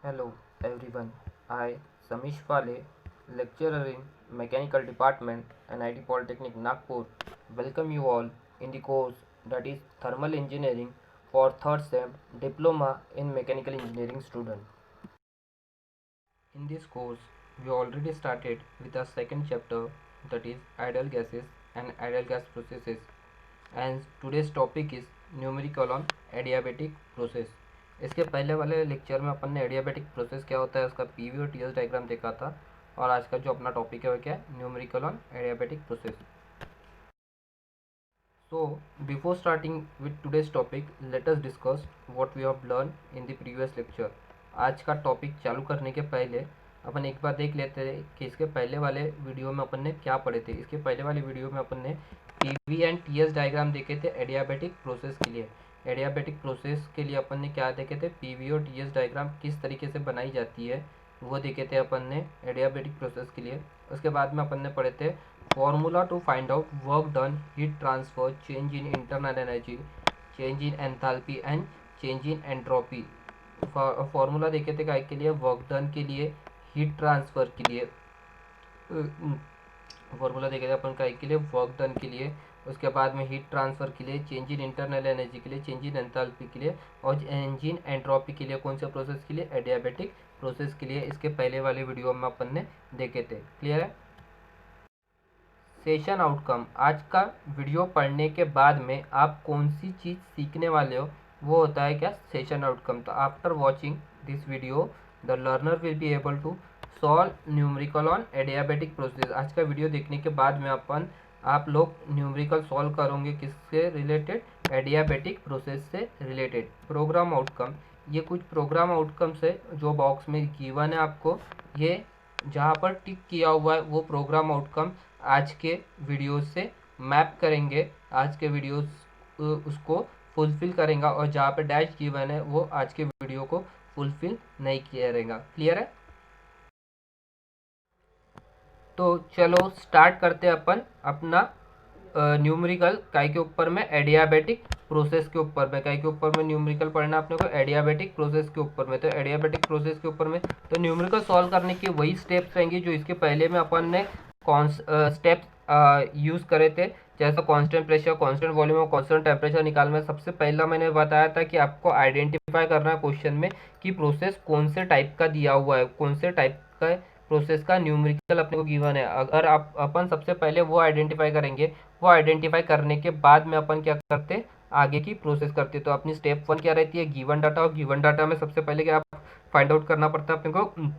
Hello everyone, I Samish Pale, lecturer in Mechanical Department NIT Polytechnic Nagpur, welcome you all in the course that is Thermal Engineering for 3rd SEM Diploma in Mechanical Engineering student. In this course, we already started with our second chapter that is ideal gases and ideal gas processes, and today's topic is numerical on adiabatic process. इसके पहले वाले lecture में अपन ने adiabatic process क्या होता है उसका PV और टीएस डायग्राम देखा था, और आज का जो अपना टॉपिक है वो क्या है, numerical on adiabatic process. So before starting with today's topic let us discuss what we have learn in the previous lecture. आज का टॉपिक चालू करने के पहले अपन एक बार देख लेते हैं कि इसके पहले वाले वीडियो में अपन ने क्या पढ़े थे. इसके पहले वाले वीडियो में अपन ने पीवी एंड टीएस डायग्राम देखे थे एडियाबेटिक प्रोसेस के लिए. एडियाबेटिक प्रोसेस के लिए अपन ने क्या देखे थे, पीवी और टीएस डायग्राम किस तरीके से बनाई जाती है वो देखे थे अपन ने एडियाबेटिक प्रोसेस के लिए. उसके बाद में अपन ने पढ़े थे formula to find out work done, heat transfer, change in internal energy, change in enthalpy and change in entropy. Formula देखे थे काय के लिए, वर्क डन के लिए, हीट ट्रांसफर के लिए. फॉर्मूला देखे थे अपन काय के लिए, वर्क डन के लिए. उसके बाद में हीट ट्रांसफर के लिए, चेंज इन इंटरनल एनर्जी के लिए, चेंज इन एंथैल्पी के लिए, और चेंज इन एंट्रोपी के लिए. कौन से प्रोसेस के लिए, एडियाबेटिक प्रोसेस के लिए. इसके पहले वाले वीडियो में अपन ने देखे थे. क्लियर है. सेशन आउटकम, आज का वीडियो पढ़ने के बाद में आप कौन सी चीज़ सीखने वाले हो वो होता है क्या, सेशन आउटकम. तो after watching this video the learner will be able to solve numerical on adiabatic process. आज का वीडियो देखने के बाद में आप लोग न्यूमेरिकल सॉल्व करोगे किससे रिलेटेड, एडियाबेटिक प्रोसेस से रिलेटेड. प्रोग्राम आउटकम, ये कुछ प्रोग्राम आउटकम्स है जो बॉक्स में गिवन है आपको. ये जहाँ पर टिक किया हुआ है वो प्रोग्राम आउटकम आज के वीडियो से मैप करेंगे. आज के वीडियोस उसको फुलफिल करेंगे, और जहाँ पे डैश गिवन है वो आज के वीडियो को फुलफिल नहीं किया रहेगा. क्लियर है. तो चलो स्टार्ट करते हैं अपन अपना न्यूमेरिकल काय के ऊपर में, एडियाबेटिक प्रोसेस के ऊपर में. काय के ऊपर में न्यूमेरिकल पढ़ना अपने को, एडियाबेटिक प्रोसेस के ऊपर में. तो एडियाबेटिक प्रोसेस के ऊपर में तो न्यूमेरिकल सॉल्व करने की वही स्टेप्स रहेंगी जो इसके पहले में अपन ने स्टेप्स यूज़ करे थे. जैसा कांस्टेंट प्रेशर, कांस्टेंट वॉल्यूम और कांस्टेंट टेम्परेचर निकालना. सबसे पहला मैंने बताया था कि आपको आइडेंटिफाई करना है क्वेश्चन में कि प्रोसेस कौन से टाइप का दिया हुआ है, कौन से टाइप का प्रोसेस का न्यूमेरिकल अपने को गिवन है. अगर अपन सबसे पहले वो आइडेंटिफाई करेंगे, वो आइडेंटिफाई करने के बाद में अपन क्या करते, आगे की प्रोसेस करते. तो अपनी स्टेप 1 क्या रहती है, गिवन डाटा. और गिवन डाटा में सबसे पहले क्या फाइंड आउट करना पड़ता है अपने को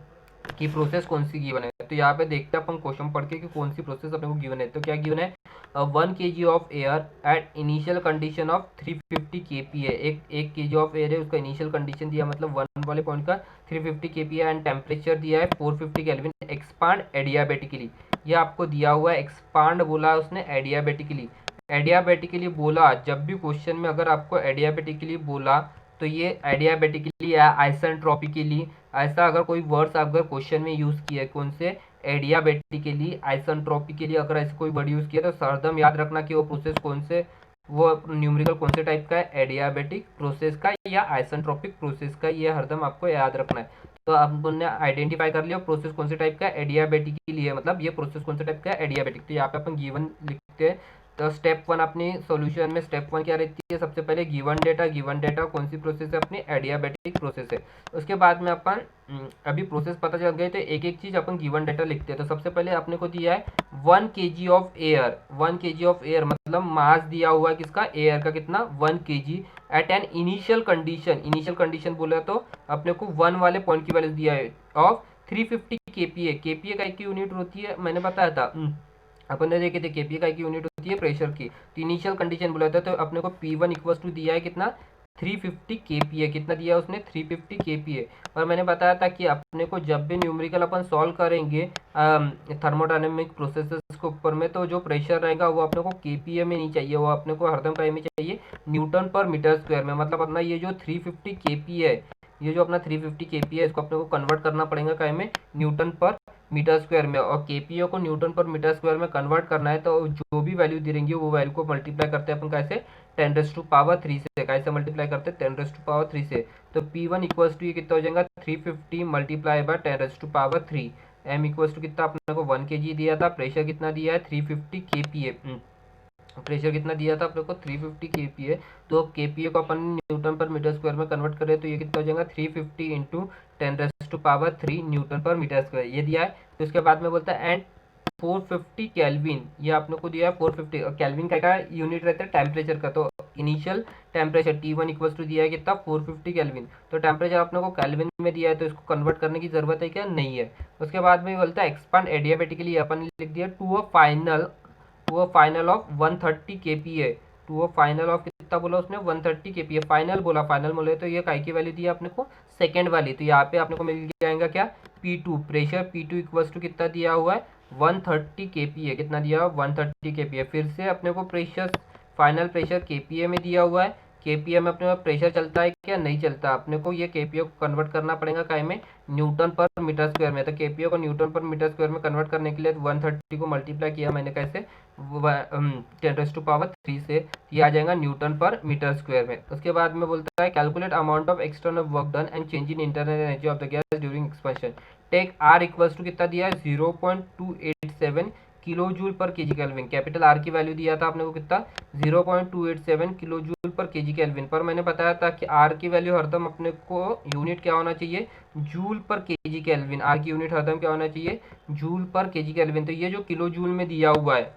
कि प्रोसेस कौन सी गिवन है. तो यहाँ पे देखते हैं अपन क्वेश्चन पढ़ के कि कौन सी प्रोसेस अपने को गिवन है. तो क्या गिवन है, 1 kg of air at initial condition of 350 kPa. एक kg ऑफ एयर है, उसका इनिशियल कंडीशन दिया मतलब 1 वाले पॉइंट का 350 kPa एंड टेम्परेचर दिया है 450 केल्विन. एक्सपांड एडियाबेटिकली, ये आपको दिया हुआ है. एक्सपांड बोला है उसने एडियाबेटिकली. एडियाबेटिकली बोला, जब भी क्वेश्चन में अगर आपको एडियाबेटिकली बोला तो ये एडियाबेटिकली या आइसेंट्रोपिकली, ऐसा अगर कोई वर्ड्स अगर क्वेश्चन में यूज़ किया है, कौन से, एडियाबेटिकली, आइसेंट्रोपिकली, अगर ऐसे कोई वर्ड यूज़ किया तो सरदम याद रखना कि वो प्रोसेस कौन से, वो न्यूमेरिकल कौन से टाइप का है, एडियाबेटिक प्रोसेस का या आइसेंट्रोपिक प्रोसेस का. ये हरदम आपको याद रखना है. तो आपने आइडेंटिफाई कर लिया प्रोसेस कौन से टाइप का, एडियाबेटिक के लिए, मतलब ये प्रोसेस कौन से टाइप का है, एडियाबेटिक. तो यहाँ पे अपन गिवन लिखते हैं. तो स्टेप 1 अपनी सॉल्यूशन में स्टेप 1 क्या रहती है, सबसे पहले गिवन डेटा. गिवन डेटा कौन सी प्रोसेस है, अपनी एडियाबेटिक प्रोसेस है. उसके बाद में अपन अभी प्रोसेस पता चल गए तो एक एक चीज़ अपन गिवन डेटा लिखते हैं. तो सबसे पहले अपने को दिया है 1 kg of air. 1 kg of air मतलब मास दिया हुआ है किसका, एयर का, कितना, 1 kg at an initial condition. Initial condition बोला तो अपने को 1 वाले पॉइंट की वैल्यू दिया है ऑफ 350 kPa. kPa का की यूनिट होती है, मैंने बताया था अपन ने देखे थे, केपीए का की यूनिट होती है प्रेशर की. तो इनिशियल कंडीशन बोला था तो अपने को P1 इक्वल्स टू दिया है कितना, 350 kPa. कितना दिया है उसने, 350 kPa. और मैंने बताया था कि अपने को जब भी न्यूमेरिकल अपन सॉल्व करेंगे थर्मोडायनेमिक प्रोसेसेस के ऊपर में, तो जो प्रेशर रहेगा वो अपने को kPa में नहीं चाहिए, वो अपने को हरदम काय में चाहिए, न्यूटन पर मीटर स्क्वायर में. मतलब अपना ये जो 350 kPa है, ये जो अपना 350 kPa है, इसको अपने को कन्वर्ट करना पड़ेगा काय में, न्यूटन पर मीटर स्क्वायर में. और केपीए को न्यूटन पर मीटर स्क्वायर में कन्वर्ट करना है तो जो भी वैल्यू दे देंगे वो वैल्यू को मल्टीप्लाई करते हैं अपन कैसे, 10⁻³ से कैसे मल्टीप्लाई करते हैं 10⁻³ से। तो P1 इक्वल्स टू ये कितना हो जाएगा 350 multiply by 10⁻3। M equals to कितना अपने को 1 kg दिया था, प्रेशर कितना दिया है 350 kPa, प्रेशर कितना दिया था अपने को 350 kPa। तो kPa को अपन न्यूटन पर मीटर स्क्वायर में कन्वर्ट करें तो ये कितना हो जाएगा 350 इंटू 10⁻³ न्यूटन पर मीटर स्क्वायर, ये दिया है। तो इसके बाद में बोलता है एंड 450 केल्विन, ये आपने को दिया है 450, और केल्विन का यूनिट रहता है टेम्परेचर का। तो initial temperature T1 equals to दिया है कितना 450 केल्विन। तो टेम्परेचर आपने को केल्विन में दिया है तो इसको कन्वर्ट करने की जरूरत है क्या, नहीं है। उसके बाद में बोलता है एक्सपांड एडियाबेटिकली, अपन लिख दिया to a final of 130 kPa, to a final of कितना बोला उसने 130 kPa, फाइनल बोला, फाइनल बोले तो ये काय की वैल्यू दी है अपने को सेकेंड वाली। तो यहाँ पे अपने को मिल जाएगा क्या P2, pressure P2 equals to कितना दिया हुआ है 130 kPa, कितना दिया हुआ 130 kPa। फिर से अपने को प्रेशर फाइनल प्रेशर kPa में दिया हुआ है, kPa में अपने को प्रेशर चलता है क्या, नहीं चलता। अपने को ये kPa को कन्वर्ट करना पड़ेगा काय में, न्यूटन पर मीटर स्क्वायर में। तो kPa को न्यूटन पर मीटर स्क्वायर में कन्वर्ट करने के लिए 130 को मल्टीप्लाई किया मैंने कैसे 10⁻³ से, ये आ जाएगा न्यूटन पर मीटर स्क्वायर में। उसके बाद में बोलता है calculate amount of external work done and change in internal energy of the gas during expansion. Take R equals to कितना दिया है 0.287 kilo joule per KG kelvin. Capital R की वैल्यू दिया था आपने को कितना 0.287 kilo joule per KG kelvin. पर मैंने बताया था कि R की वैल्यू हरदम अपने को यूनिट क्या होना चाहिए, joule per KG kelvin. R की यूनिट हरदम क्या होना चाहिए, जूल पर केजी केल्विन। तो ये जो किलो जूल में दिया हुआ है,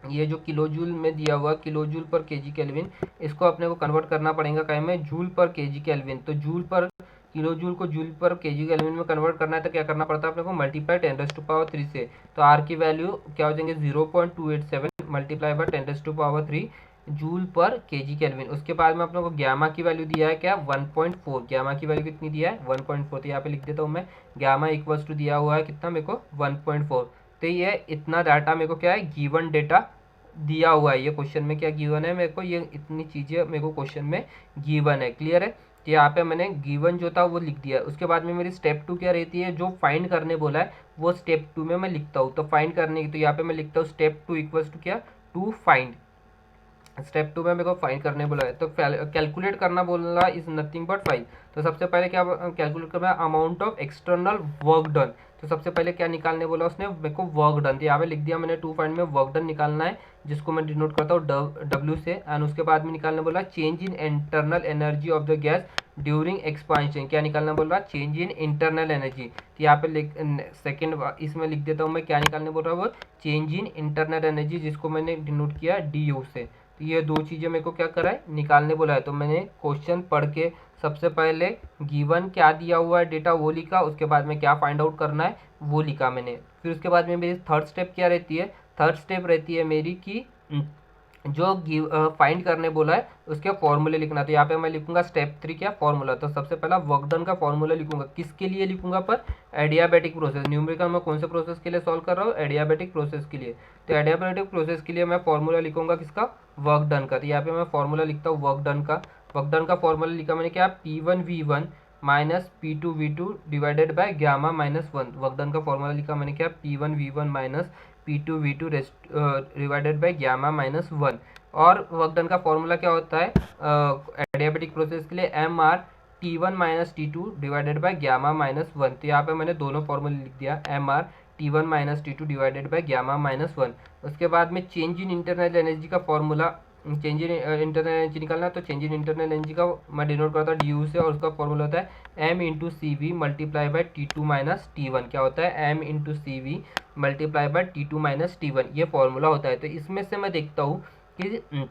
ये जो किलो जूल में दिया हुआ kilo joule per KG kelvin, इसको अपने को कन्वर्ट करना पड़ेगा काय में जूल पर केजी केल्विन। तो जूल पर किलो जूल को जूल पर केजी केल्विन में कन्वर्ट करना है तो क्या करना पड़ता है अपने को मल्टीप्लाई 10⁻³ से। तो R की वैल्यू क्या हो जाएंगे 0.287 multiply by 10⁻³ joule per KG kelvin. उसके बाद में अपने को गैमा की वैल्यू दिया है क्या 1.4, गैमा की वैल्यू कितनी दिया है 1.4। तो यहाँ पे लिख देता हूँ मैं, गैमा इक्वल्स टू दिया हुआ है कितना मेरे को 1.4। तो ये इतना डाटा मेरे को क्या है गिवन डेटा दिया हुआ है। ये क्वेश्चन में क्या गिवन है मेरे को, ये इतनी चीजें मेरे को क्वेश्चन में गिवन है, क्लियर है। तो यहाँ पे मैंने गिवन जो था वो लिख दिया। उसके बाद में मेरी स्टेप 2 क्या रहती है, जो फाइंड करने बोला है वो स्टेप 2 में मैं लिखता हूँ। तो फाइंड करने की, तो यहाँ पे मैं लिखता हूँ स्टेप 2 इक्वल्स टू क्या टू फाइंड। स्टेप 2 में मेरे को फाइंड करने बोला है तो कैलकुलेट करना बोला इज नथिंग बट फाइंड। तो सबसे पहले क्या कैलकुलेट करना है amount of external work done. तो सबसे पहले क्या निकालने बोला उसने मेरे को वर्क डन। तो यहाँ पे लिख दिया मैंने टू फाइंड में वर्क डन निकालना है, जिसको मैं डिनोट करता हूँ W से। एंड उसके बाद में निकालने बोला change in internal energy of the gas during expansion. क्या निकालना बोल रहा है चेंज इन इंटरनल एनर्जी। तो यहाँ पे सेकेंड इसमें लिख देता हूँ मैं क्या निकालने बोल रहा है वो चेंज इन इंटरनल एनर्जी, जिसको मैंने डिनोट किया DU से। तो ये दो चीज़ें मेरे को क्या करा है निकालने बोला है। तो मैंने क्वेश्चन पढ़ के सबसे पहले गिवन क्या दिया हुआ है डेटा वो लिखा, उसके बाद में क्या फाइंड आउट करना है वो लिखा मैंने। फिर उसके बाद में मेरी थर्ड स्टेप क्या रहती है, थर्ड स्टेप रहती है मेरी कि जो फाइंड करने बोला है उसके फॉर्मूले लिखना। तो यहाँ पे मैं लिखूंगा स्टेप 3 क्या फॉर्मूला। तो सबसे पहला वर्क डन का फॉर्मूला लिखूंगा, किसके लिए लिखूंगा पर एडियाबेटिक प्रोसेस। न्यूमेरिकल में कौन से प्रोसेस के लिए सॉल्व कर रहा हूँ, एडियाबेटिक प्रोसेस के लिए। तो एडियाबेटिक प्रोसेस के लिए मैं फॉर्मूला लिखूंगा किसका, वर्क डन का। तो यहाँ पे मैं फॉर्मूला लिखता हूँ वर्क डन का। वर्क डन का फॉर्मूला लिखा मैंने क्या P1V1 minus P2V2 divided by gamma -1। Work done का फॉर्मूला लिखा मैंने क्या P1V1 minus P2V2 divided by gamma -1। और वर्क डन का फॉर्मूला क्या होता है एडियाबेटिक प्रोसेस के लिए MR T1 minus T2 divided by gamma -1। तो यहाँ पे मैंने दोनों फॉर्मूले लिख दिया MR T1 minus T2 divided by gamma -1। उसके बाद में चेंज इन इंटरनल एनर्जी का formula, change in internal energy निकालना। तो चेंज इन इंटरनल एनर्जी का मैं डिनोट करता हूँ DU से, और उसका फॉर्मूला होता है M into CV multiply by T2 minus T1। क्या होता है M into CV multiply by T2 minus T1, ये फॉर्मूला होता है। तो इसमें से मैं देखता हूँ कि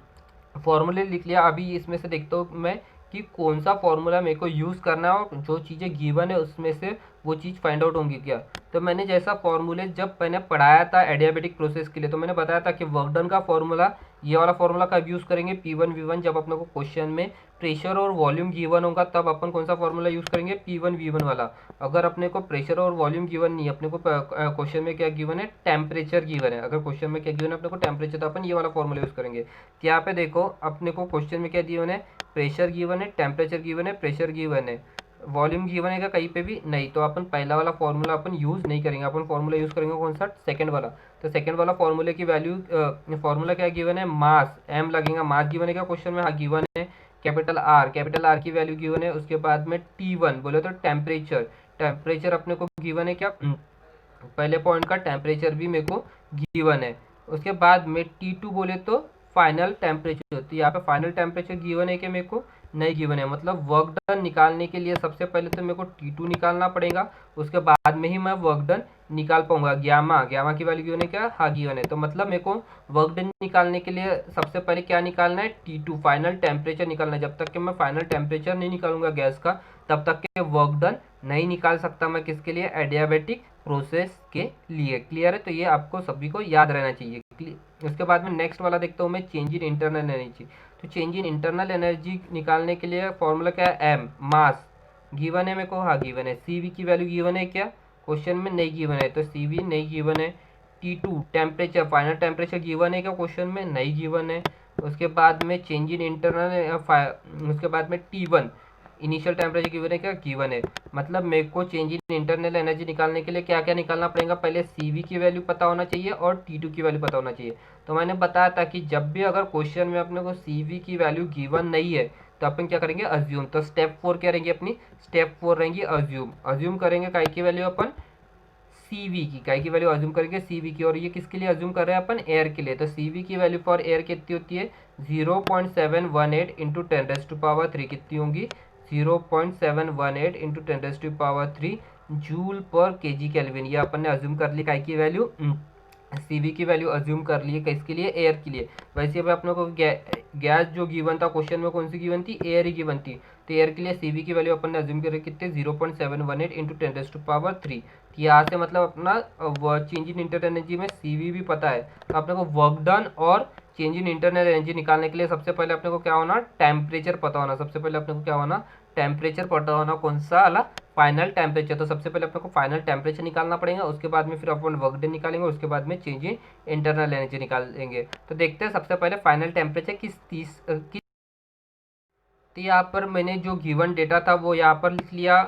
फॉर्मूले लिख लिया। अभी इसमें से देखता हूँ मैं कि कौन सा फॉर्मूला मेरे को यूज़ करना है और जो चीज़ें गिवन है उसमें से वो चीज़ फाइंड आउट होंगी क्या। तो मैंने जैसा फॉर्मूले जब मैंने पढ़ाया था एडियाबेटिक प्रोसेस के लिए, तो मैंने बताया था कि वर्क डन का फॉर्मूला, ये वाला फॉर्मूला कब यूज़ करेंगे P1V1 जब अपने को क्वेश्चन में प्रेशर और वॉल्यूम गिवन होगा, तब अपन कौन सा फॉर्मूला यूज़ करेंगे P1V1 वाला। अगर अपने को प्रेशर और वॉल्यूम गिवन नहीं है, अपने को क्वेश्चन में क्या गिवन है टेम्परेचर गिवन है। अगर क्वेश्चन में क्या गिवन है अपने को टेम्परेचर, तो अपन ये वाला फॉर्मूला यूज़ करेंगे। तो यहाँ पे देखो अपने को क्वेश्चन में क्या गिवन है, प्रेशर गिवन है, टेम्परेचर गिवन है, प्रेशर गिवन है, वॉल्यूम गिवन है क्या कहीं पे भी? नहीं। तो अपन पहला वाला फॉर्मूला अपन यूज़ नहीं करेंगे, अपन फॉर्मूला यूज़ करेंगे कौन सा? सेकंड वाला। तो सेकंड वाला फॉर्मूले की वैल्यू, फॉर्मूला क्या गिवन है? मास एम लगेगा। मास गिवन है क्या क्वेश्चन में? हाँ गिवन है। कैपिटल आर की वैल्यू गिवन है। उसके बाद में T1 बोले तो टेम्परेचर, टेम्परेचर अपने को गिवन है क्या? पहले पॉइंट का टेम्परेचर भी मेरे को गिवन है। उसके बाद में T2 बोले तो फाइनल टेम्परेचर, तो यहाँ पे फाइनल टेम्परेचर गिवन है कि मेरे को? नहीं गिवन है। मतलब वर्क डन निकालने के लिए सबसे पहले तो मेरे को T2 निकालना पड़ेगा, उसके बाद में ही मैं वर्क डन निकाल पाऊंगा। ग्यामा की वैल्यू गिवन है क्या? हाँ गिवन है। तो मतलब मेरे को वर्क डन निकालने के लिए सबसे पहले क्या निकालना है? T2 फाइनल टेम्परेचर निकालना है। जब तक कि मैं फाइनल टेम्परेचर नहीं निकालूंगा गैस का, तब तक के वर्क डन नहीं निकाल सकता मैं। किसके लिए? एडियाबेटिक प्रोसेस के लिए। क्लियर है? तो ये आपको सभी को याद रहना चाहिए। उसके बाद में नेक्स्ट वाला देखता हूँ मैं, चेंज इन इंटरनल एनर्जी। तो चेंज इन इंटरनल एनर्जी निकालने के लिए फॉर्मूला क्या है? एम। मास गिवन है मेरे को? हाँ गिवन है। सी वी की वैल्यू गिवन है क्या? क्वेश्चन में नहीं गिवन है, तो सी वी नहीं गिवन है। T2 temperature, final temperature given है क्या क्वेश्चन में? नहीं गिवन है। उसके बाद में चेंज इन इंटरनल, उसके बाद में T1 इनिशियल टेम्परेचर गिवन है क्या? गिवन है। मतलब मेरे को चेंज इन इंटरनल एनर्जी निकालने के लिए क्या क्या निकालना पड़ेगा? पहले CV की वैल्यू पता होना चाहिए और T2 की वैल्यू पता होना चाहिए। तो मैंने बताया था कि जब भी अगर क्वेश्चन में अपने को CV की वैल्यू गिवन नहीं है, तो अपन क्या करेंगे? अज्यूम। तो स्टेप 4 क्या रहेंगी अपनी? स्टेप 4 रहेंगी अज्यूम। अज्यूम करेंगे काय की वैल्यू? अपन CV की। काय की वैल्यू अज्यूम करेंगे? CV की। और ये किसके लिए अज्यूम कर रहे हैं अपन? एयर के लिए। तो CV की वैल्यू फॉर एयर कितनी होती है? 0.718 इंटू 10⁻³ कितनी होंगी? 0.718 into 10⁻³ joule per KG kelvin. ये अपन ने अज्यूम कर ली काय की वैल्यू? CV की वैल्यू अज्यूम कर लिए किसके लिए? एयर के लिए। वैसे अब अपने को गैस जो गिवन था क्वेश्चन में, कौन सी गिवन थी? एयर ही गिवन थी। तो एयर के लिए CV की वैल्यू अपन ने अज्यूम करी कितने? 0.718 इंटू 10⁻³। यहाँ से मतलब अपना चेंज इन इंटरनल एनर्जी में CV भी पता है। तो अपने को वर्क डन और चेंज इन इंटरनल एनर्जी निकालने के लिए सबसे पहले अपने को क्या होना? टेम्परेचर पता होना। सबसे पहले अपने को क्या होना? टेम्परेचर पता होना। कौन सा वाला? Final temperature. तो सबसे पहले अपने को फाइनल टेम्परेचर निकालना पड़ेगा, उसके बाद में फिर अपन वर्क डन निकालेंगे, उसके बाद में चेंज इन इंटरनल एनर्जी निकालेंगे। तो देखते हैं सबसे पहले फाइनल टेम्परेचर किस। तो यहाँ पर मैंने जो गिवन डेटा था वो यहाँ पर लिख लिया,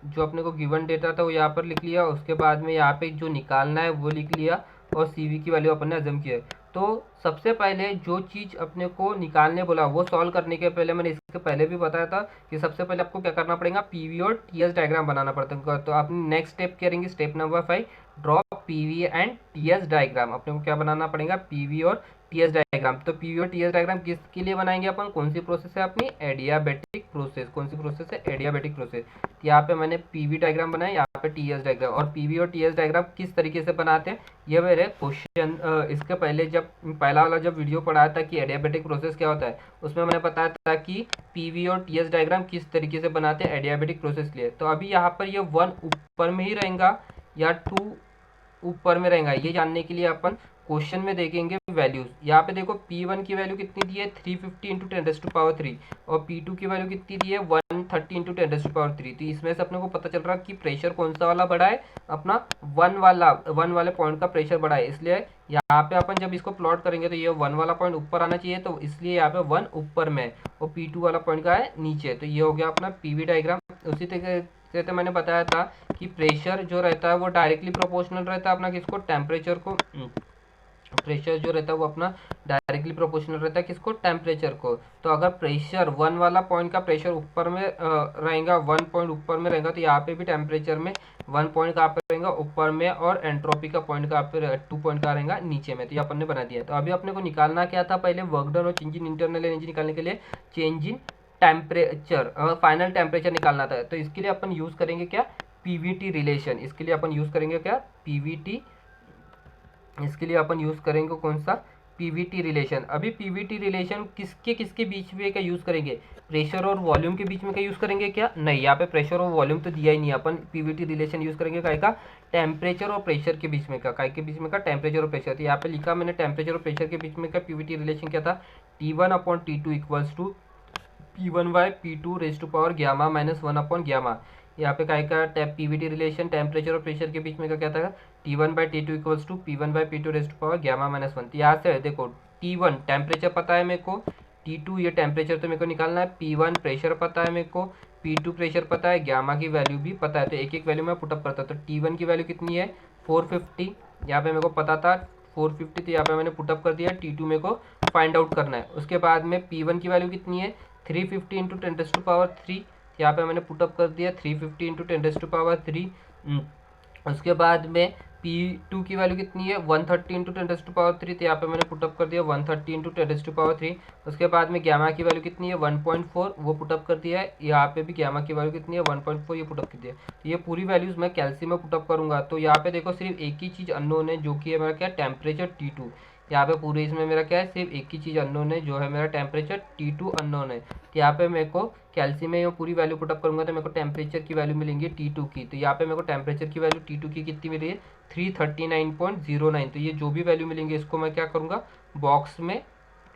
जो अपने को गिवन डेटा था वो यहाँ पर लिख लिया। उसके बाद में यहाँ पे जो निकालना है वो लिख लिया, और CV की वैल्यू अपन ने अज्यूम किया है। तो सबसे पहले जो चीज़ अपने को निकालने बोला वो सॉल्व करने के पहले, मैंने इसके पहले भी बताया था कि सबसे पहले आपको क्या करना पड़ेगा? PV और TS डायग्राम बनाना पड़ता है। तो आप नेक्स्ट स्टेप करेंगे, step number 5, draw PV and TS diagram. अपने को क्या बनाना पड़ेगा? PV और TS डायग्राम। तो PV और TS डायग्राम किसके लिए बनाएंगे अपन? कौन सी प्रोसेस है अपनी? Adiabatic process. कौन सी प्रोसेस है? Adiabatic process. यहाँ पे मैंने PV डायग्राम बनाया, यहाँ पे TS डायग्राम। और PV और TS डायग्राम किस तरीके से बनाते हैं, ये मेरे क्वेश्चन इसके पहले जब पहला वाला जब वीडियो पढ़ाया था कि एडियाबेटिक प्रोसेस क्या होता है, उसमें मैंने बताया था कि PV और TS डायग्राम किस तरीके से बनाते हैं एडियाबेटिक प्रोसेस के लिए। तो अभी यहाँ पर ये 1 ऊपर में ही रहेगा या 2 ऊपर में रहेगा, ये जानने के लिए अपन क्वेश्चन में देखेंगे वैल्यूज। यहाँ पे देखो P1 की वैल्यू कितनी दी है? 350 इंटू 10⁻3, और P2 की वैल्यू कितनी दी है? 130 इंटू 10⁻3। तो इसमें से अपने को पता चल रहा है कि प्रेशर कौन सा वाला बड़ा है? अपना वन वाले पॉइंट का प्रेशर बड़ा है। इसलिए यहाँ पे अपन जब इसको प्लॉट करेंगे तो ये 1 वाला पॉइंट ऊपर आना चाहिए, तो इसलिए यहाँ पे 1 ऊपर में है और P2 वाला पॉइंट का है नीचे। तो ये हो गया अपना PV डायग्राम। उसी तरीके से तो मैंने बताया था कि प्रेशर जो रहता है वो डायरेक्टली प्रोपोर्शनल रहता है अपना किसको? टेम्परेचर को। प्रेशर जो रहता है वो अपना डायरेक्टली प्रोपोर्शनल रहता है किसको? टेम्परेचर को। तो अगर प्रेशर 1 वाला पॉइंट का प्रेशर ऊपर में रहेगा, 1 पॉइंट ऊपर में रहेगा, तो यहाँ पे भी टेम्परेचर में 1 पॉइंट कहाँ पे रहेगा? ऊपर में। और एंट्रोपी का पॉइंट कहाँ पे? 2 पॉइंट कहाँ रहेगा? नीचे में। तो ये अपन ने बना दिया। तो अभी अपने को निकालना क्या था? पहले वर्क डन और चेंज इन इंटरनल एनर्जी निकालने के लिए change in temperature, final temperature निकालना था। तो इसके लिए अपन यूज करेंगे क्या? PVT relation. इसके लिए अपन यूज करेंगे क्या? PVT। इसके लिए अपन यूज करेंगे कौन सा? PVT relation. अभी PVT रिलेशन किसके किसके बीच में का यूज करेंगे? प्रेशर और वॉल्यूम के बीच में का यूज करेंगे क्या? नहीं, यहाँ पे प्रेशर और वॉल्यूम तो दिया ही नहीं। अपन PVT रिलेशन यूज करेंगे काय का? टेम्परेचर और प्रेशर के बीच में का। काय के बीच में का? टेम्परेचर और प्रेशर। तो यहाँ पे लिखा मैंने टेम्परेचर और प्रेशर के बीच में का PVT रिलेशन क्या था? T1/T2 equals to P1/P2 raise to power gamma minus 1/गामा। यहाँ पे काय का PVT रिलेशन टेम्परेचर और प्रेशर के बीच में का क्या था? T1/T2 equals to P1/P2 raise to power gamma minus 1। यहाँ से देखो T1 टेम्परेचर पता है मेरे को, T2 ये टेम्परेचर तो मेरे को निकालना है, P1 प्रेशर पता है मेरे को, P2 प्रेशर पता है, गामा की वैल्यू भी पता है, तो एक एक वैल्यू मैं पुटअप करता हूँ। तो T1 की वैल्यू कितनी है 450, यहाँ पे मेरे को पता था 450, तो यहाँ पे मैंने पुटअप कर दिया। T2 मेरे को फाइंड आउट करना है। उसके बाद में P1 की वैल्यू कितनी है 350 इंटू 10⁻3, यहाँ पे मैंने पुटअप कर दिया 350 इंटू 10⁻3। उसके बाद में P2 की वैल्यू कितनी है 130 इंटू 10⁻3, तो यहाँ पे मैंने पुटअप कर दिया 130 इंटू 10⁻3। उसके बाद में गामा की वैल्यू कितनी है 1.4, वो पुटअप कर दिया है। यहाँ पे भी गामा की वैल्यू कितनी है 1.4, ये पुटअप कर दिया। तो ये पूरी वैल्यूज मैं कैल्सी में पुटअप करूंगा। तो यहाँ पे देखो सिर्फ एक ही चीज़ अननोन है, जो कि है मेरा क्या टेम्परेचर T2। यहाँ पे पूरे इसमें मेरा क्या है, सिर्फ एक ही चीज़ अननोन है, जो है मेरा टेम्परेचर T2 अननोन है। तो यहाँ पे मेरे को कैल्सी में पूरी वैल्यू पुटअप करूंगा तो मेरे को टेम्परेचर की वैल्यू मिलेंगी T2 की। तो यहाँ पे मेरे को टेम्परेचर की वैल्यू T2 की कितनी मिली है 339.09। तो ये जो भी वैल्यू मिलेंगी इसको मैं क्या करूँगा बॉक्स में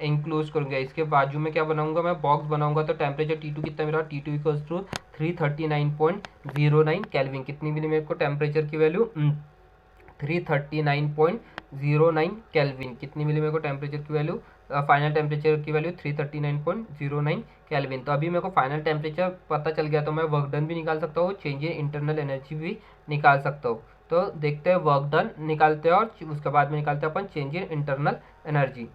इंक्लोज करूँगा। इसके बाजू में क्या बनाऊंगा मैं बॉक्स बनाऊंगा। तो टेम्परेचर T2 कितना मिला T2 इक्वल्स टू 339.09 केल्विन। कितनी मिली मेरे को टेम्परेचर की वैल्यू 339.09 केल्विन। कितनी मिली मेरे को टेम्परेचर की वैल्यू फाइनल टेम्परेचर की वैल्यू 339.09 केल्विन। तो अभी मेरे को फाइनल टेम्परेचर पता चल गया, तो मैं वर्क डन भी निकाल सकता हूँ, चेंज इन इंटरनल एनर्जी भी निकाल सकता हूँ। तो देखते हैं वर्क डन निकालते हैं और उसके बाद में निकालते हैं अपन चेंज इन इंटरनल एनर्जी।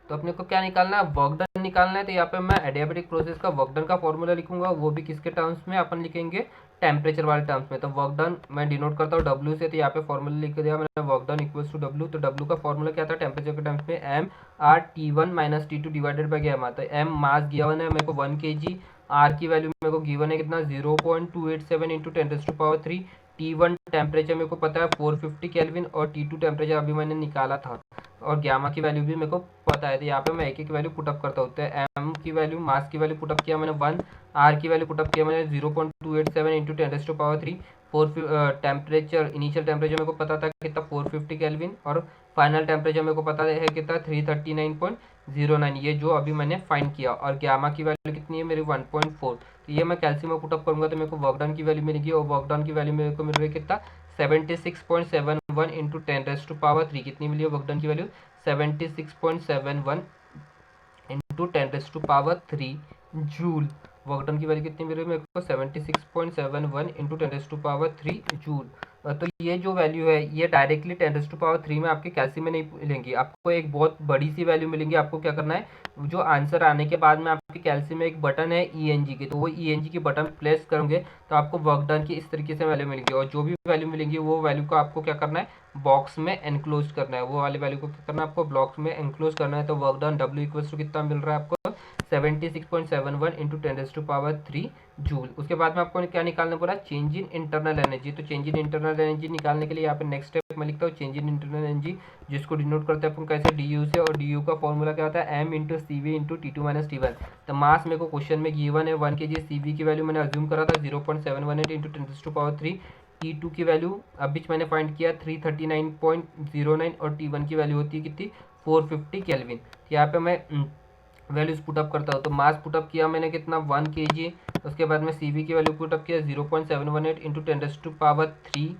तो अपने को क्या निकालना है वर्क डन निकालना है। तो यहाँ पे मैं एडियाबेटिक प्रोसेस का वर्क डन का फॉर्मूला लिखूंगा, वो भी किसके टर्म्स में अपन लिखेंगे टेम्परेचर वाले टर्म्स में। तो वर्क डन मैं डिनोट करता हूँ W से। तो यहाँ पे फॉर्मूला लिख दिया मैंने work done equals to W। तो W का फॉर्मूला क्या था टेम्परेचर के टर्म्स में mRT1 minus T2 divided by gamma. तो m मास गिवन है मेरे को 1 kg, R की वैल्यू मेरे को गिवन है कितना 0.287 इंटू 10⁻3। T1 टेम्परेचर मेरे को पता है 450 केल्विन और T2 टेम्परेचर अभी मैंने निकाला था और गामा की वैल्यू भी मेरे को पता है। तो यहाँ पे मैं एक एक वैल्यू पुटअप करता हूँ। तो एम की वैल्यू मास की वैल्यू पुटअप किया मैंने 1, आर की वैल्यू पुटअप किया मैंने 0.287 इंटू 10⁻3। टेम्परेचर इनिशियल टेम्परेचर मेरे को पता था कितना 450 केल्विन और फाइनल टेम्परेचर मेरे को पता है कितना 339.09, ये जो अभी मैंने फाइंड किया। और गामा की वैल्यू कितनी है मेरी 1.4। तो ये मैं कैल्शियम में पुटअप करूंगा तो मेरे को वर्क डन की वैल्यू मिलेगी और वर्क डन की वैल्यू मेरे को मिल रही है कितना 76.71 इंटू 10⁻3। कितनी मिली है वर्क डन की value 76.71 into 10⁻3 joule. Work done की वैल्यू कितनी मिल रही है मेरे को 76.71 इंटू 10⁻3 जूल। तो ये जो वैल्यू है ये डायरेक्टली 10⁻3 में आपके कैल्सी में नहीं मिलेंगी, आपको एक बहुत बड़ी सी वैल्यू मिलेंगी। आपको क्या करना है जो आंसर आने के बाद में आपके कैल्सी में एक बटन है ENG की, तो वो ENG की बटन प्लेस करोगे तो आपको वर्क डन की इस तरीके से वैल्यू मिलेगी। और जो भी वैल्यू मिलेंगी वो वैल्यू को आपको क्या करना है बॉक्स में एनक्लोज करना है। वो वाली वैल्यू को क्या करना है आपको ब्लॉक्स में एनक्लोज करना है। तो work done W equals to कितना मिल रहा है आपको 76.71 इंटू 10⁻3 जूल। उसके बाद में आपको क्या निकालना पड़ा चेंज इन इंटरनल एनर्जी। तो चेंज इन इंटरनल एनर्जी निकालने के लिए यहाँ पे नेक्स्ट स्टेप मैं लिखता हूँ चेंज इन इंटरनल एनर्जी, जिसको डिनोट करते हैं अपन कैसे DU से। और DU का फॉर्मूला क्या होता है M into CV into T2 minus T1। तो मास मेरे को क्वेश्चन में गिवन है 1 kg, CV की वैल्यू मैंने अज्यूम करा था 0.718 इंटू 10⁻3। T2 की वैल्यू अभी मैंने फाइंड किया 339.09 और T1 की वैल्यू होती है कितनी 450 केल्विन। यहाँ पे मैं वैल्यूज पुटअप करता हूँ। तो मास पुटअप किया मैंने कितना 1 kg। उसके बाद में CV की वैल्यू पुटअप किया 0.718 इंटू 10⁻3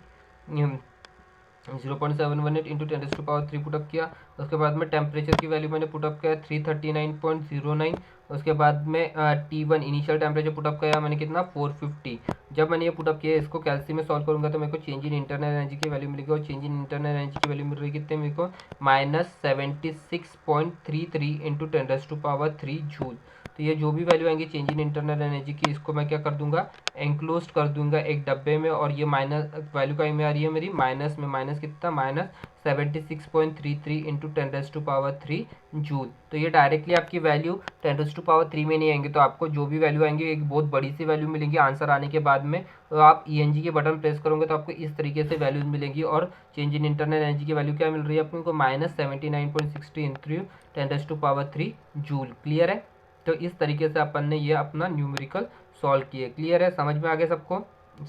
0.718 इंटू 10⁻3 पुटअप किया। उसके बाद में टेम्परेचर की वैल्यू मैंने पुटअप किया 339.09। उसके बाद में T1 इनिशियल टेम्परेचर पुटअप किया मैंने कितना 450। जब मैंने ये पुटअप किया इसको कैल्सी में सॉल्व करूंगा तो मेरे को चेंज इन इंटरनल एनर्जी की वैल्यू मिलेगी। और चेंज इन इंटरनल एनर्जी की वैल्यू मिल रही कितने मेरे को -76.33 इंटू 10⁻3 जूल। तो ये जो भी वैल्यू आएंगी चेंज इन इंटरनल एनर्जी की इसको मैं क्या कर दूंगा एनक्लोज कर दूंगा एक डब्बे में। और ये माइनस वैल्यू का में आ रही है मेरी माइनस में, माइनस कितना -76.33 इंटू 10⁻3 जूल। तो ये डायरेक्टली आपकी वैल्यू 10⁻3 में नहीं आएंगे, तो आपको जो भी वैल्यू आएंगी एक बहुत बड़ी सी वैल्यू मिलेंगी आंसर आने के बाद में। तो आप ENG के बटन प्रेस करोगे तो आपको इस तरीके से वैल्यूज मिलेंगी। और चेंज इन इंटरनल एनर्जी की वैल्यू क्या मिल रही है आपको -79.60 इंटू 10⁻3 जूल। क्लियर है। तो इस तरीके से अपन ने ये अपना न्यूमेरिकल सॉल्व किए। क्लियर है, समझ में आ गया सबको,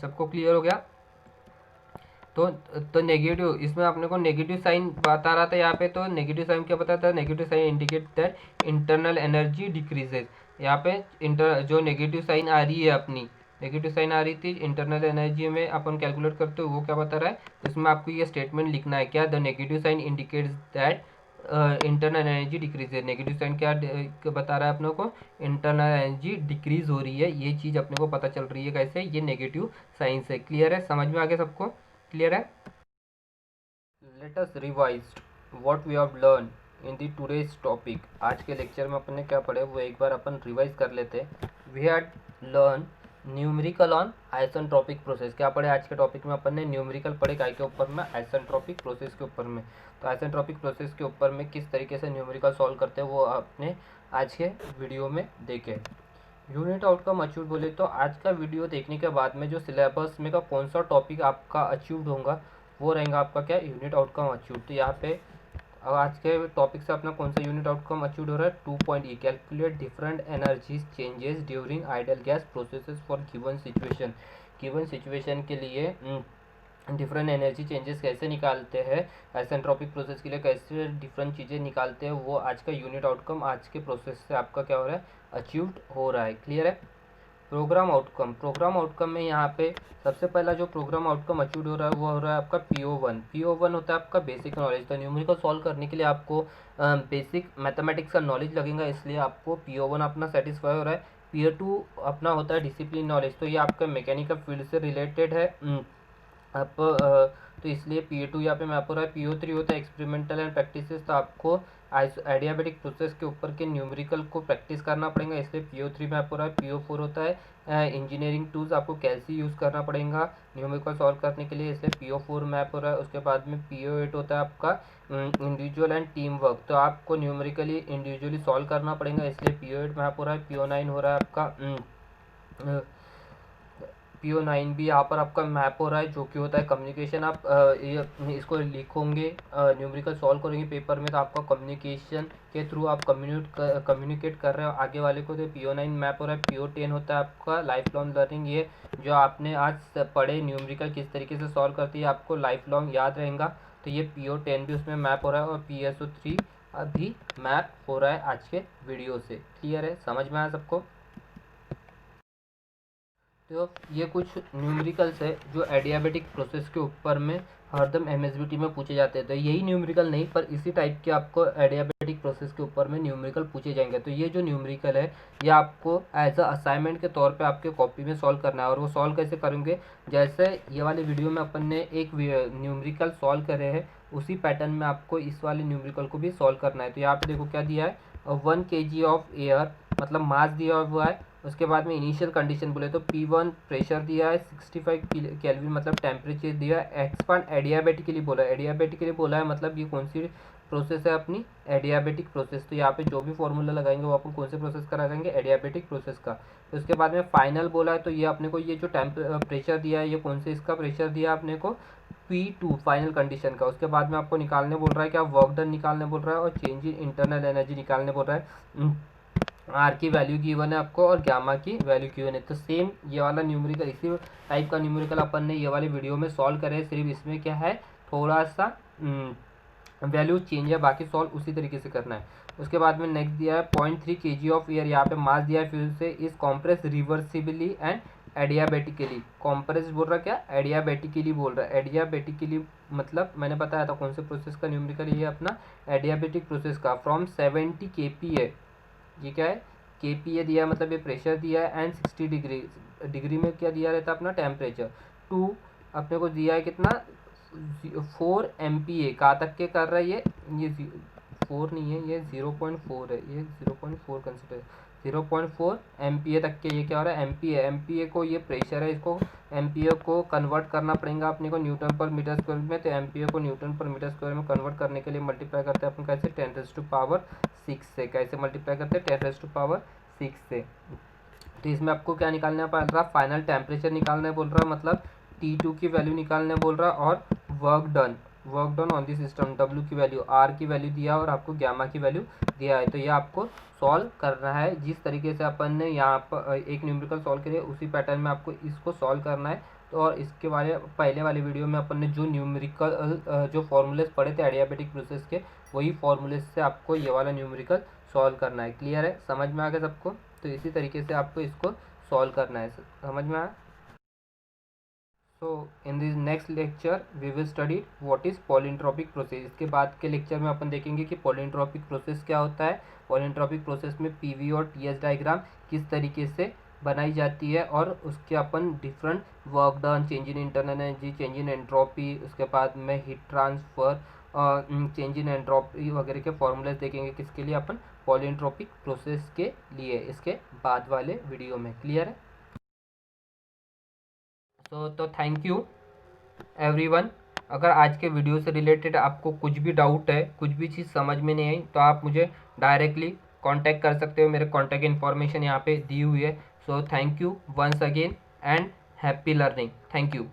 सबको क्लियर हो गया। तो नेगेटिव इसमें अपने को नेगेटिव साइन बता रहा था यहाँ पे। तो नेगेटिव साइन क्या बताता है negative sign indicate that internal energy decreases. यहाँ पे जो नेगेटिव साइन आ रही है अपनी नेगेटिव साइन आ रही थी इंटरनल एनर्जी में अपन कैलकुलेट करते हो वो क्या बता रहा है। इसमें आपको ये स्टेटमेंट लिखना है क्या the negative sign indicates that internal energy decrease है। नेगेटिव साइन क्या बता रहा है अपने को, इंटरनल एनर्जी डिक्रीज हो रही है, ये चीज़ अपने को पता चल रही है कैसे, ये नेगेटिव साइन से। क्लियर है, समझ में आ गया सबको, क्लियर है। Let us revise what we have learn in the today's topic. आज के लेक्चर में अपन ने क्या पढ़े वो एक बार अपन रिवाइज कर लेते हैं। We had learn numerical on isentropic process. क्या पढ़े आज के टॉपिक में अपन ने, न्यूमेरिकल पढ़े काय के ऊपर में, आइसेंट्रोपिक प्रोसेस के ऊपर में। तो आइसेंट्रोपिक प्रोसेस के ऊपर में किस तरीके से न्यूमेरिकल सॉल्व करते हैं वो आपने आज के वीडियो में देखे। यूनिट आउटकम अचीव बोले तो आज का वीडियो देखने के बाद में जो सिलेबस में का कौन सा टॉपिक आपका अचीव्ड होगा वो रहेगा आपका क्या, यूनिट आउटकम अचीव। तो यहाँ पे अब आज के टॉपिक से अपना कौन सा यूनिट आउटकम अचीव हो रहा है, 2.E calculate different energies changes during ideal gas processes for given situation. Given situation के लिए डिफरेंट एनर्जी चेंजेस कैसे निकालते हैं, आइसेंट्रोपिक प्रोसेस के लिए कैसे डिफरेंट चीज़ें निकालते हैं, वो आज का यूनिट आउटकम आज के प्रोसेस से आपका क्या हो रहा है, अचीव्ड हो रहा है। क्लियर है। प्रोग्राम आउटकम, प्रोग्राम आउटकम में यहाँ पे सबसे पहला जो प्रोग्राम आउटकम अचीव हो रहा है वो हो रहा है आपका PO1। PO1 होता है आपका बेसिक नॉलेज। तो न्यूमेरिकल सॉल्व करने के लिए आपको बेसिक मैथमेटिक्स का नॉलेज लगेगा, इसलिए आपको PO1 अपना सेटिस्फाई हो रहा है। PO2 अपना होता है डिसिप्लिन नॉलेज। तो ये आपका मैकेनिकल फील्ड से रिलेटेड है आप तो इसलिए PO2 यहाँ पे मैप हो रहा है। PO3 होता है एक्सपेरिमेंटल एंड प्रैक्टिसेस। तो आपको आइडियाबेटिक प्रोसेस के ऊपर के न्यूमेरिकल को प्रैक्टिस करना पड़ेगा, इसलिए PO3 मैप हो रहा है। PO4 होता है इंजीनियरिंग टूल्स, आपको कैलसी यूज़ करना पड़ेगा न्यूमेरिकल सॉल्व करने के लिए, इसलिए PO4 मैप हो रहा है। उसके बाद में PO8 होता है आपका इंडिविजुअल एंड टीम वर्क। तो आपको न्यूमेरिकली इंडिविजुअली सॉल्व करना पड़ेगा, इसलिए PO8 मैप हो रहा है। PO9 हो रहा है आपका PO9 भी यहाँ पर आपका मैप हो रहा है, जो कि होता है कम्युनिकेशन। आप इसको लिखोगे, न्यूमेरिकल सॉल्व करेंगे पेपर में, तो आपका कम्युनिकेशन के थ्रू आप कम्युनिकेट कर रहे हो आगे वाले को, तो PO9 मैप हो रहा है। PO10 होता है आपका लाइफ लॉन्ग लर्निंग। ये जो आपने आज पढ़े न्यूमेरिकल किस तरीके से सॉल्व करती है आपको लाइफ लॉन्ग याद रहेगा, तो ये PO10 भी उसमें मैप हो रहा है। और PSO3 अभी मैप हो रहा है आज के वीडियो से। क्लियर है, समझ में आया सबको। तो ये कुछ न्यूमेरिकल्स है जो एडियाबेटिक प्रोसेस के ऊपर में हरदम MSBT में पूछे जाते हैं। तो यही न्यूमेरिकल नहीं, पर इसी टाइप के आपको एडियाबेटिक प्रोसेस के ऊपर में न्यूमेरिकल पूछे जाएंगे। तो ये जो न्यूमेरिकल है ये आपको एज अ असाइनमेंट के तौर पे आपके कॉपी में सॉल्व करना है। और वो सॉल्व कैसे करेंगे, जैसे ये वाले वीडियो में अपन ने एक न्यूमेरिकल सॉल्व करे हैं, उसी पैटर्न में आपको इस वाले न्यूमेरिकल को भी सॉल्व करना है। तो यहाँ पे देखो क्या दिया है, 1 kg ऑफ एयर मतलब मास दिया हुआ है। उसके बाद में इनिशियल कंडीशन बोले तो P1 प्रेशर दिया है, 65 केल्विन मतलब टेम्परेचर दिया है। एक्सपांड एडियाबेटिकली बोला है, एडियाबेटिकली बोला है मतलब ये कौन सी प्रोसेस है अपनी, एडियाबेटिक प्रोसेस। तो यहाँ पे जो भी फॉर्मूला लगाएंगे वो अपन कौन से प्रोसेस का लगाएंगे, एडियाबेटिक प्रोसेस का। तो उसके बाद में फाइनल बोला है, तो ये अपने को ये जो प्रेशर दिया है ये कौन से इसका प्रेशर दिया है अपने को, P2 फाइनल कंडीशन का। उसके बाद में आपको निकालने बोल रहा है क्या, वर्क डन निकालने बोल रहा है और चेंज इन इंटरनल एनर्जी निकालने बोल रहा है। आर की वैल्यू गिवन है आपको और गामा की वैल्यू गिवन है। तो सेम ये वाला न्यूमेरिकल, इसी टाइप का न्यूमेरिकल अपन ने ये वाले वीडियो में सॉल्व करे, सिर्फ इसमें क्या है थोड़ा सा वैल्यू चेंज है, बाकी सॉल्व उसी तरीके से करना है। उसके बाद में नेक्स्ट दिया है 0.3 kg ऑफ एयर, यहाँ पे मास दिया है फिर से, इस compress reversibly and adiabatically. Compress बोल रहा क्या, एडियाबेटिकली बोल रहा है। एडियाबेटिकली मतलब मैंने बताया था कौन से प्रोसेस का न्यूमेरिकल, ये अपना एडियाबेटिक प्रोसेस का। फ्रॉम 70 kPa, ये क्या है KPa दिया है मतलब ये प्रेशर दिया है, एंड 60 डिग्री में क्या दिया रहता है अपना टेम्परेचर। 2 अपने को दिया है कितना, 4 MPa। कहाँ तक के कर रहा है ये 4 नहीं है, ये 0.4 है, ये 0.4 कंसिडर, 0.4 MPa तक के ये क्या हो रहा है MPa को, ये प्रेशर है, इसको MPa को कन्वर्ट करना पड़ेगा अपने को न्यूटन पर मीटर स्क्वायर में। तो MPa को न्यूटन पर मीटर स्क्वायर में कन्वर्ट करने के लिए मल्टीप्लाई करते हैं अपन कैसे, 10⁻6 से। कैसे मल्टीप्लाई करते हैं, 10⁻6 से। तो इसमें आपको क्या निकालना पड़ रहा, फाइनल टेम्परेचर निकालना बोल रहा है, मतलब T2 की वैल्यू निकालने बोल रहा है, और work done on the system, W की वैल्यू, R की वैल्यू दिया और आपको गामा की वैल्यू दिया है। तो ये आपको सॉल्व करना है जिस तरीके से अपन ने यहाँ पर एक न्यूमेरिकल सॉल्व किया उसी पैटर्न में आपको इसको सॉल्व करना है। तो और इसके बारे पहले वाले वीडियो में अपन ने जो न्यूमेरिकल जो फॉर्मूलेस पढ़े थे एडियाबेटिक प्रोसेस के, वही फॉर्मूलेस से आपको ये वाला न्यूमेरिकल सॉल्व करना है। क्लियर है, समझ में आ गया सबको। तो इसी तरीके से आपको इसको सॉल्व करना है, समझ में आया। So in this next lecture we will study what is polytropic process. इसके बाद के लेक्चर में अपन देखेंगे कि पॉलिएंट्रोपिक प्रोसेस क्या होता है, पॉलिएंट्रोपिक प्रोसेस में पीवी और टीएस डायग्राम किस तरीके से बनाई जाती है, और उसके अपन different work done, change in internal energy, change in entropy, उसके बाद में heat transfer, change in entropy वगैरह के फॉर्मूलाज देखेंगे किसके लिए, अपन पॉलिएंट्रोपिक प्रोसेस के लिए, इसके बाद वाले वीडियो में। क्लियर है? तो थैंक यू एवरीवन। अगर आज के वीडियो से रिलेटेड आपको कुछ भी डाउट है, कुछ भी चीज़ समझ में नहीं आई, तो आप मुझे डायरेक्टली कांटेक्ट कर सकते हो। मेरे कांटेक्ट इन्फॉर्मेशन यहाँ पे दी हुई है। So thank you once again and happy learning. Thank you.